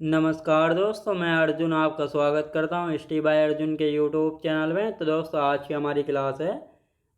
नमस्कार दोस्तों, मैं अर्जुन आपका स्वागत करता हूँ स्टी बाय अर्जुन के यूट्यूब चैनल में। तो दोस्तों, आज की हमारी क्लास है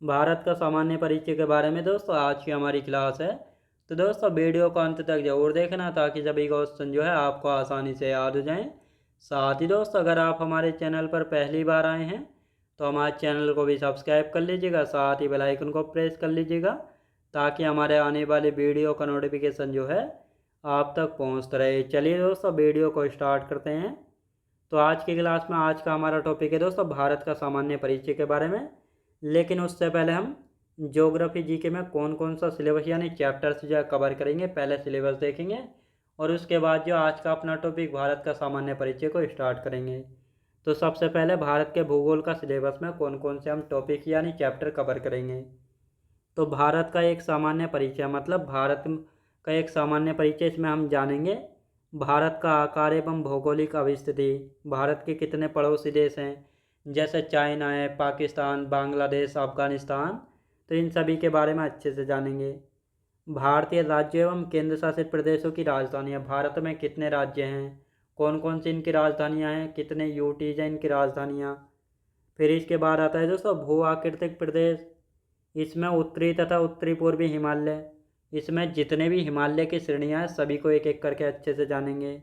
भारत का सामान्य परिचय के बारे में। दोस्तों, आज की हमारी क्लास है, तो दोस्तों वीडियो को अंत तक जरूर देखना ताकि सभी क्वेश्चन जो है आपको आसानी से याद हो जाएं। साथ ही दोस्तों, अगर आप हमारे चैनल पर पहली बार आए हैं तो हमारे चैनल को भी सब्सक्राइब कर लीजिएगा, साथ ही बेल आइकन को प्रेस कर लीजिएगा ताकि हमारे आने वाले वीडियो का नोटिफिकेशन जो है आप तक पहुंचता रहे। चलिए दोस्तों, वीडियो को स्टार्ट करते हैं। तो आज की क्लास में आज का हमारा टॉपिक है दोस्तों भारत का सामान्य परिचय के बारे में। लेकिन उससे पहले हम ज्योग्राफी जीके में कौन कौन सा सिलेबस यानी चैप्टर्स जो है कवर करेंगे, पहले सिलेबस देखेंगे और उसके बाद जो आज का अपना टॉपिक भारत का सामान्य परिचय को स्टार्ट करेंगे। तो सबसे पहले भारत के भूगोल का सिलेबस में कौन कौन से हम टॉपिक यानी चैप्टर कवर करेंगे। तो भारत का एक सामान्य परिचय मतलब भारत का एक सामान्य परिचय, इसमें हम जानेंगे भारत का आकार एवं भौगोलिक अवस्थिति, भारत के कितने पड़ोसी देश हैं जैसे चाइना है, पाकिस्तान, बांग्लादेश, अफगानिस्तान, तो इन सभी के बारे में अच्छे से जानेंगे। भारतीय राज्यों एवं केंद्र शासित प्रदेशों की राजधानियाँ, भारत में कितने राज्य हैं, कौन कौन सी इनकी राजधानियाँ हैं, कितने यूटीज हैं इनकी राजधानियाँ। फिर इसके बाद आता है दोस्तों भू आकृतिक प्रदेश, इसमें उत्तरी तथा उत्तरी पूर्वी हिमालय, इसमें जितने भी हिमालय की श्रेणियाँ हैं सभी को एक एक करके अच्छे से जानेंगे।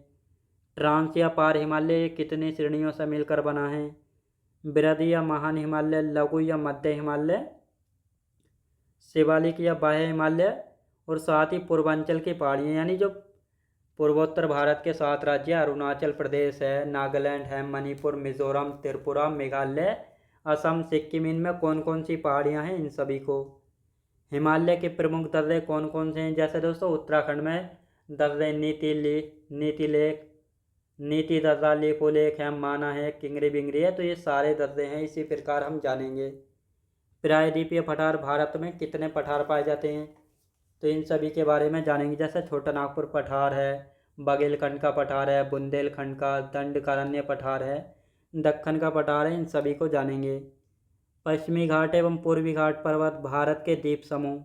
ट्रांस या पार हिमालय कितनी श्रेणियों से मिलकर बना है। बृहद या महान हिमालय, लघु या मध्य हिमालय, शिवालिक या बाह्य हिमालय, और साथ ही पूर्वांचल की पहाड़ियाँ यानी जो पूर्वोत्तर भारत के 7 राज्य अरुणाचल प्रदेश है, नागालैंड है, मणिपुर, मिजोरम, त्रिपुरा, मेघालय, असम, सिक्किम, इनमें कौन कौन सी पहाड़ियाँ हैं इन सभी को। हिमालय के प्रमुख दर्रे कौन कौन से हैं, जैसे दोस्तों उत्तराखंड में दर्रे नीति लेक, नीति दर्रा, लेपो लेक है, माना है, किंगरी बिंगरी है, तो ये सारे दर्रे हैं। इसी प्रकार हम जानेंगे प्रायद्वीपीय पठार, भारत में कितने पठार पाए जाते हैं, तो इन सभी के बारे में जानेंगे। जैसे छोटा नागपुर पठार है, बघेलखंड का पठार है, बुंदेलखंड का, दंडकारण्य पठार है, दक्कन का पठार है, इन सभी को जानेंगे। पश्चिमी घाट एवं पूर्वी घाट पर्वत, भारत के द्वीप समूह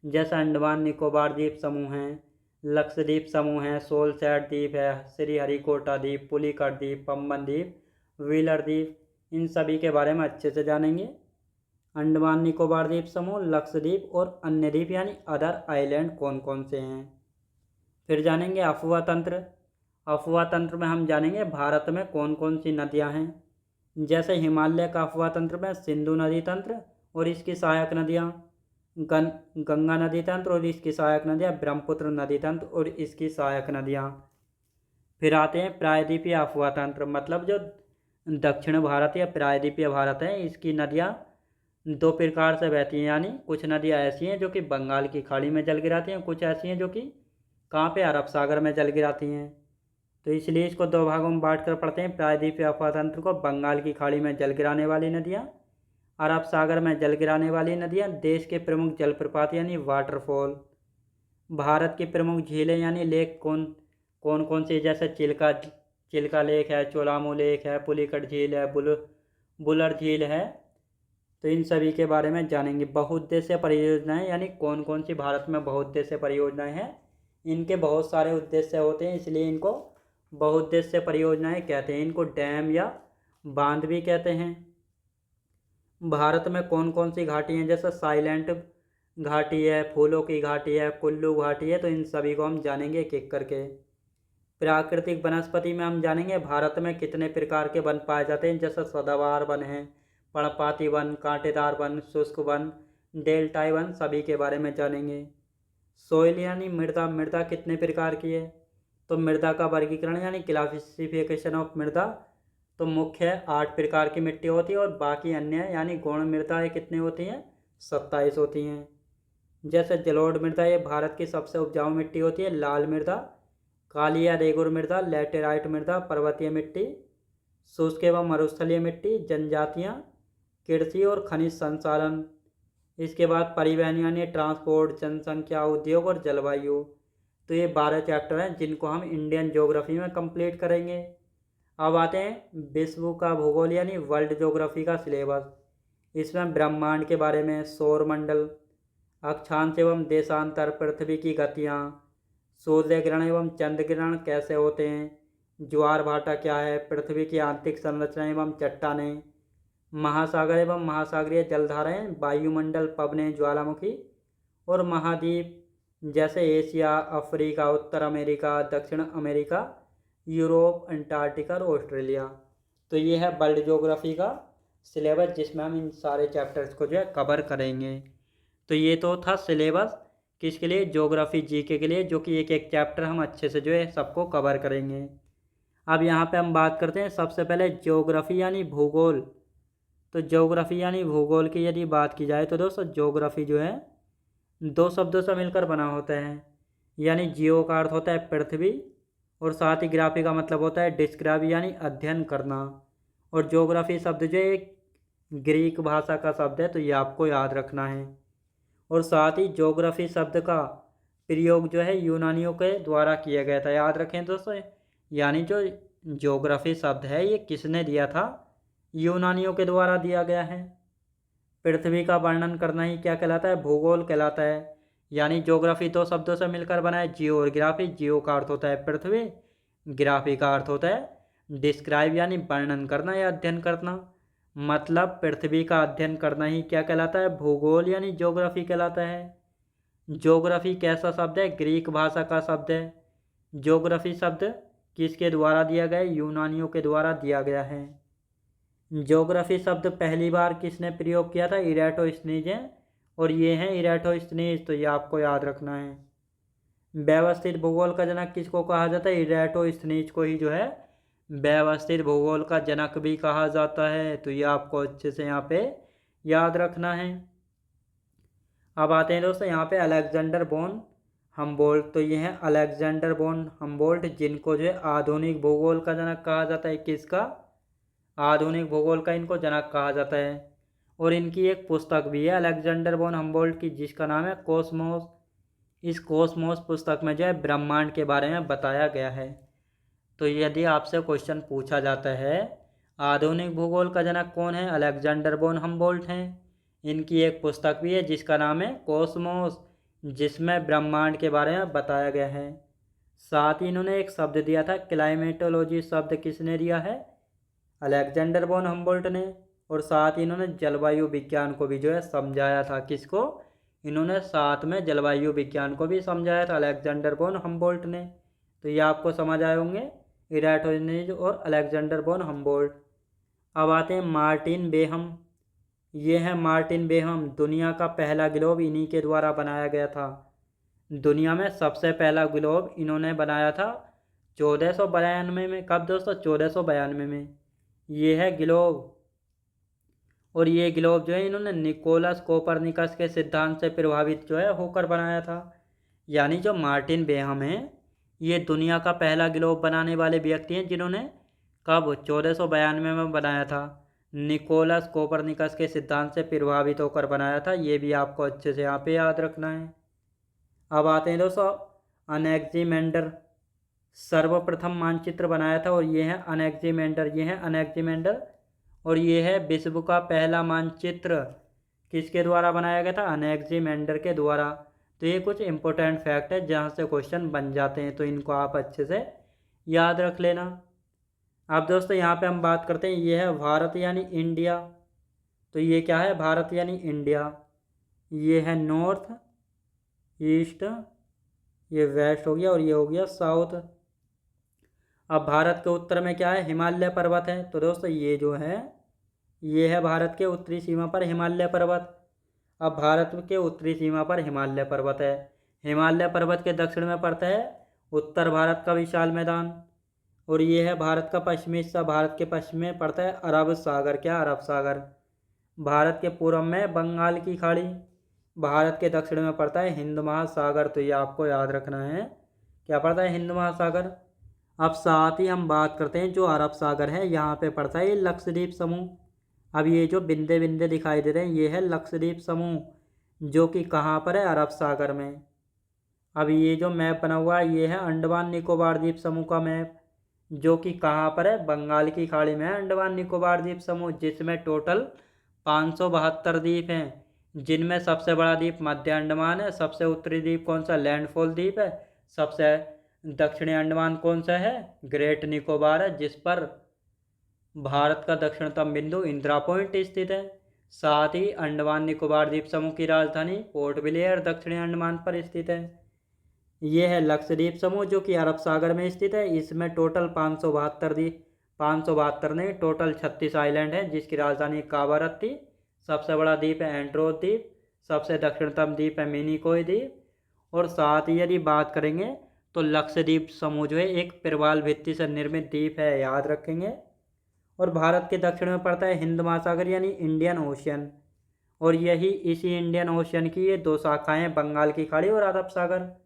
जैसे अंडमान निकोबार द्वीप समूह हैं, लक्षद्वीप समूह हैं, सोलसैट द्वीप है, श्रीहरिकोटा द्वीप, पुलिकट द्वीप, पंबन द्वीप, व्हीलर द्वीप, इन सभी के बारे में अच्छे से जानेंगे। अंडमान निकोबार द्वीप समूह, लक्षद्वीप और अन्य द्वीप यानी अदर आइलैंड कौन कौन से हैं। फिर जानेंगे अफवाह तंत्र। अफवाह तंत्र में हम जानेंगे भारत में कौन कौन सी नदियां हैं, जैसे हिमालय का अफवाह तंत्र में सिंधु नदी तंत्र और इसकी सहायक नदियाँ, गंगा नदी तंत्र और इसकी सहायक नदियाँ, ब्रह्मपुत्र नदी तंत्र और इसकी सहायक नदियाँ। फिर आते हैं प्रायद्वीपीय अफवाह तंत्र, मतलब जो दक्षिण भारत या प्रायद्वीपीय भारत है इसकी नदियाँ 2 प्रकार से बहती हैं, यानी कुछ नदियाँ ऐसी हैं जो कि बंगाल की खाड़ी में जल गिराती हैं, कुछ ऐसी हैं जो कि कहाँ पे अरब सागर में जल गिराती हैं। तो इसलिए इसको 2 भागों में बांट कर पढ़ते हैं। प्रायद्वीपीय अफवाह तंत्र को बंगाल की खाड़ी में जल गिराने वाली नदियाँ, अरब सागर में जल गिराने वाली नदियाँ, देश के प्रमुख जलप्रपात यानी वाटरफॉल, भारत की प्रमुख झीलें यानी लेक कौन कौन कौन सी, जैसे चिल्का लेक है, चोलामू लेक है, पुलिकट झील है, बुलर झील है, तो इन सभी के बारे में जानेंगे। बहुउद्देश्य परियोजनाएं यानी कौन कौन सी भारत में बहुउद्देश्य परियोजनाएं हैं, इनके बहुत सारे उद्देश्य होते हैं इसलिए इनको बहुउद्देश्य परियोजनाएं कहते हैं। इनको डैम या बांध भी कहते हैं। भारत में कौन कौन सी घाटी हैं, जैसे साइलेंट घाटी है, फूलों की घाटी है, कुल्लू घाटी है, तो इन सभी को हम जानेंगे एक एक करके। प्राकृतिक वनस्पति में हम जानेंगे भारत में कितने प्रकार के वन पाए जाते हैं, जैसे सदाबहार वन है, पर्णपाती वन, कांटेदार वन, शुष्क वन, डेल्टाई वन, सभी के बारे में जानेंगे। सोइल यानी मृदा, मृदा कितने प्रकार की है, तो मृदा का वर्गीकरण यानी क्लासिफिकेशन ऑफ मृदा, तो मुख्य 8 प्रकार की मिट्टी होती है और बाकी अन्य यानी गौण मृदाएँ कितनी होती हैं, 27 होती हैं। जैसे जलोढ़ मृदा ये भारत की सबसे उपजाऊ मिट्टी होती है, लाल मृदा, काली या रेगुर मृदा, लैटेराइट मृदा, पर्वतीय मिट्टी, शुष्क एवं मरुस्थलीय मिट्टी, जनजातियाँ, कृषि और खनिज संसाधन। इसके बाद परिवहन यानी ट्रांसपोर्ट, जनसंख्या, उद्योग और जलवायु। तो ये 12 चैप्टर हैं जिनको हम इंडियन ज्योग्राफी में कंप्लीट करेंगे। अब आते हैं विश्व का भूगोल यानी वर्ल्ड ज्योग्राफी का सिलेबस। इसमें ब्रह्मांड के बारे में, सौरमंडल, अक्षांश एवं देशांतर, पृथ्वी की गतियाँ, सूर्य ग्रहण एवं चंद्र ग्रहण कैसे होते हैं, ज्वार भाटा क्या है, पृथ्वी की आंतरिक संरचना एवं चट्टानें, महासागर एवं महासागरीय जलधाराएं, वायुमंडल, पवनें, ज्वालामुखी और महाद्वीप जैसे एशिया, अफ्रीका, उत्तर अमेरिका, दक्षिण अमेरिका, यूरोप, अंटार्कटिका और ऑस्ट्रेलिया। तो ये है वर्ल्ड ज्योग्राफी का सिलेबस जिसमें हम इन सारे चैप्टर्स को जो है कवर करेंगे। तो ये तो था सिलेबस किसके लिए, ज्योग्राफी जीके के लिए, जो कि एक एक चैप्टर हम अच्छे से जो है सबको कवर करेंगे। अब यहाँ पे हम बात करते हैं सबसे पहले ज्योग्राफी यानी भूगोल। तो ज्योग्राफी यानी भूगोल की यदि बात की जाए तो दोस्तों ज्योग्राफी जो है दो शब्दों से मिलकर बना होता है। यानी जियो का अर्थ होता है पृथ्वी और साथ ही ग्राफी का मतलब होता है डिस्क्राइब यानी अध्ययन करना। और ज्योग्राफी शब्द जो है एक ग्रीक भाषा का शब्द है, तो ये आपको याद रखना है। और साथ ही ज्योग्राफी शब्द का प्रयोग जो है यूनानियों के द्वारा किया गया था, याद रखें दोस्तों। यानी जो ज्योग्राफी शब्द है ये किसने दिया था, यूनानियों के द्वारा दिया गया है। पृथ्वी का वर्णन करना ही क्या कहलाता है, भूगोल कहलाता है। यानी ज्योग्राफी दो शब्दों से मिलकर बना है, जियो और ग्राफी। जियो का अर्थ होता है पृथ्वी, ग्राफी का अर्थ होता है डिस्क्राइब यानी वर्णन करना या अध्ययन करना। मतलब पृथ्वी का अध्ययन करना ही क्या कहलाता है, भूगोल यानी ज्योग्राफी कहलाता है। ज्योग्राफी कैसा शब्द है, ग्रीक भाषा का शब्द है। ज्योग्राफी शब्द किसके द्वारा दिया गया है, यूनानियों के द्वारा दिया गया है। ज्योग्राफी शब्द पहली बार किसने प्रयोग किया था, इरेटोस्थनीज है। और ये हैं इरेटोस्थनीज, तो ये आपको याद रखना है। व्यवस्थित भूगोल का जनक किसको कहा जाता है, इरेटोस्थनीज को ही जो है व्यवस्थित भूगोल का जनक भी कहा जाता है। तो ये आपको अच्छे से यहाँ पे याद रखना है। अब आते हैं दोस्तों यहाँ पे अलेक्जेंडर बोन हम्बोल्ट। तो ये हैं अलेक्जेंडर बोन हम्बोल्ट, जिनको जो है आधुनिक भूगोल का जनक कहा जाता है। किसका, आधुनिक भूगोल का इनको जनक कहा जाता है। और इनकी एक पुस्तक भी है अलेक्जेंडर बोन हम्बोल्ट की, जिसका नाम है कॉस्मोस। इस कॉस्मोस पुस्तक में जो है ब्रह्मांड के बारे में बताया गया है। तो यदि आपसे क्वेश्चन पूछा जाता है आधुनिक भूगोल का जनक कौन है, अलेक्जेंडर बोन हम्बोल्ट हैं। इनकी एक पुस्तक भी है जिसका नाम है कॉस्मोस, जिसमें ब्रह्मांड के बारे में बताया गया है। साथ ही इन्होंने एक शब्द दिया था क्लाइमेटोलॉजी, शब्द किसने दिया है, अलेक्जेंडर बोन हम्बोल्ट ने। और साथ ही इन्होंने जलवायु विज्ञान को भी जो है समझाया था। किसको, इन्होंने साथ में जलवायु विज्ञान को भी समझाया था अलेक्जेंडर बोन हम्बोल्ट ने। तो ये आपको समझ आए होंगे इरेटोस्थनीज और अलेक्जेंडर बोन हम्बोल्ट। अब आते हैं मार्टिन बेहम। ये है मार्टिन बेहम, दुनिया का पहला ग्लोब इन्हीं के द्वारा बनाया गया था। दुनिया में सबसे पहला ग्लोब इन्होंने बनाया था 1492 में। कब दोस्तों, 1492 में ये है ग्लोब। और ये ग्लोब जो है इन्होंने निकोलस कोपरनिकस के सिद्धांत से प्रभावित जो है होकर बनाया था। यानी जो मार्टिन बेहम है ये दुनिया का पहला ग्लोब बनाने वाले व्यक्ति हैं, जिन्होंने कब 1492 में बनाया था, निकोलस कोपरनिकस के सिद्धांत से प्रभावित होकर बनाया था। ये भी आपको अच्छे से यहाँ पे याद रखना है। अब आते हैं दोस्तों अनेक्जिमेंडर, सर्वप्रथम मानचित्र बनाया था और ये है अनेक्जिमेंडर। ये है अनेक्जिमेंडर और ये है विश्व का पहला मानचित्र किसके द्वारा बनाया गया था, अनेक्जिमेंडर के द्वारा। तो ये कुछ इंपॉर्टेंट फैक्ट है जहाँ से क्वेश्चन बन जाते हैं, तो इनको आप अच्छे से याद रख लेना। अब दोस्तों यहाँ पे हम बात करते हैं, ये है भारत यानी इंडिया। तो ये क्या है, भारत यानी इंडिया। ये है नॉर्थ, ईस्ट, ये वेस्ट हो गया और ये हो गया साउथ। अब भारत के उत्तर में क्या है, हिमालय पर्वत है। तो दोस्तों ये जो है ये है भारत के उत्तरी सीमा पर हिमालय पर्वत। अब भारत के उत्तरी सीमा पर हिमालय पर्वत है। हिमालय पर्वत के दक्षिण में पड़ता है उत्तर भारत का विशाल मैदान। और ये है भारत का पश्चिमी हिस्सा, भारत के पश्चिम में पड़ता है अरब सागर। क्या, अरब सागर। भारत के पूर्व में बंगाल की खाड़ी, भारत के दक्षिण में पड़ता है हिंद महासागर। तो ये आपको याद रखना है, क्या पड़ता है, हिंद महासागर। अब साथ ही हम बात करते हैं जो अरब सागर है यहाँ पे पड़ता है लक्षद्वीप समूह। अब ये जो बिंदे बिंदे दिखाई दे रहे हैं ये है लक्षद्वीप समूह, जो कि कहाँ पर है, अरब सागर में। अब ये जो मैप बना हुआ है ये है अंडमान निकोबार द्वीप समूह का मैप, जो कि कहाँ पर है, बंगाल की खाड़ी में है अंडमान निकोबार द्वीप समूह, जिसमें टोटल 572 द्वीप हैं, जिनमें सबसे बड़ा द्वीप मध्य अंडमान है। सबसे उत्तरी द्वीप कौन सा, लैंडफॉल द्वीप है। सबसे दक्षिणी अंडमान कौन सा है? ग्रेट निकोबार है, जिस पर भारत का दक्षिणतम बिंदु इंदिरा पॉइंट स्थित है। साथ ही अंडमान निकोबार द्वीप समूह की राजधानी पोर्ट ब्लेयर दक्षिणी अंडमान पर स्थित है। ये है लक्षद्वीप समूह जो कि अरब सागर में स्थित है। इसमें टोटल 572 नहीं, टोटल 36 आइलैंड है, जिसकी राजधानी कावारत्ती। सबसे बड़ा द्वीप है एंड्रोथ द्वीप। सबसे दक्षिणतम द्वीप है मिनिकोय द्वीप। और साथ ही यदि बात करेंगे तो लक्षद्वीप समूह जो है एक प्रवाल भित्ति से निर्मित द्वीप है, याद रखेंगे। और भारत के दक्षिण में पड़ता है हिंद महासागर यानी इंडियन ओशियन। और यही इसी इंडियन ओशियन की ये दो शाखाएं हैं, बंगाल की खाड़ी और अरब सागर।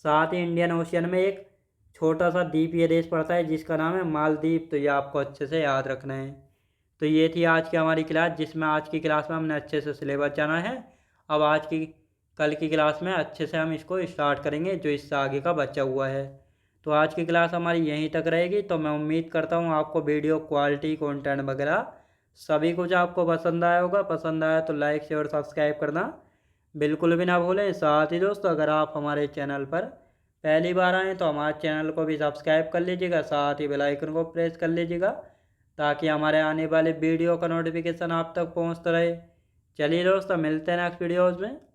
साथ ही इंडियन ओशियन में एक छोटा सा द्वीपीय देश पड़ता है जिसका नाम है मालदीव। तो ये आपको अच्छे से याद रखना है। तो ये थी आज की हमारी क्लास, जिसमें आज की क्लास में हमने अच्छे से सिलेबस जाना है। अब कल की क्लास में अच्छे से हम इसको स्टार्ट करेंगे जो इससे आगे का बचा हुआ है। तो आज की क्लास हमारी यहीं तक रहेगी। तो मैं उम्मीद करता हूँ आपको वीडियो क्वालिटी, कंटेंट वगैरह सभी कुछ आपको पसंद आया होगा। पसंद आया तो लाइक शेयर और सब्सक्राइब करना बिल्कुल भी ना भूलें। साथ ही दोस्तों, अगर आप हमारे चैनल पर पहली बार आएँ तो हमारे चैनल को भी सब्सक्राइब कर लीजिएगा, साथ ही बेल आइकन को प्रेस कर लीजिएगा ताकि हमारे आने वाले वीडियो का नोटिफिकेशन आप तक पहुंचता रहे। चलिए दोस्तों, मिलते हैं नेक्स्ट वीडियोज़ में।